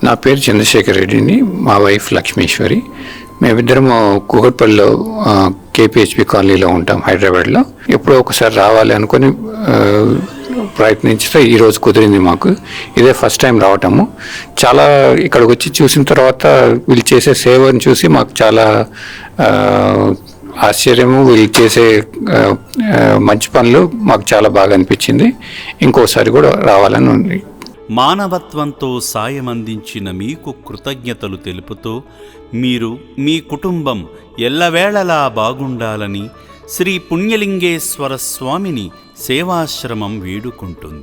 నా పేరు చంద్రశేఖర్ రెడ్డిని, మా వైఫ్ లక్ష్మీశ్వరి. మేమిద్దరము కూకట్పల్లిలో కేపీహెచ్పి కాలనీలో ఉంటాం, హైదరాబాద్లో. ఎప్పుడో ఒకసారి రావాలి అనుకుని ప్రయత్నించితే ఈరోజు కుదిరింది మాకు. ఇదే ఫస్ట్ టైం రావటము. చాలా ఇక్కడికి వచ్చి చూసిన తర్వాత వీళ్ళు చేసే సేవను చూసి మాకు చాలా ఆశ్చర్యము. వీళ్ళు చేసే మంచి పనులు మాకు చాలా బాగా అనిపించింది. ఇంకోసారి కూడా రావాలని ఉంది. మానవత్వంతో సాయం అందించిన మీకు కృతజ్ఞతలు తెలుపుతూ మీరు మీ కుటుంబం ఎల్లవేళలా బాగుండాలని శ్రీ పుణ్యలింగేశ్వర స్వామిని సేవాశ్రమం వేడుకుంటుంది.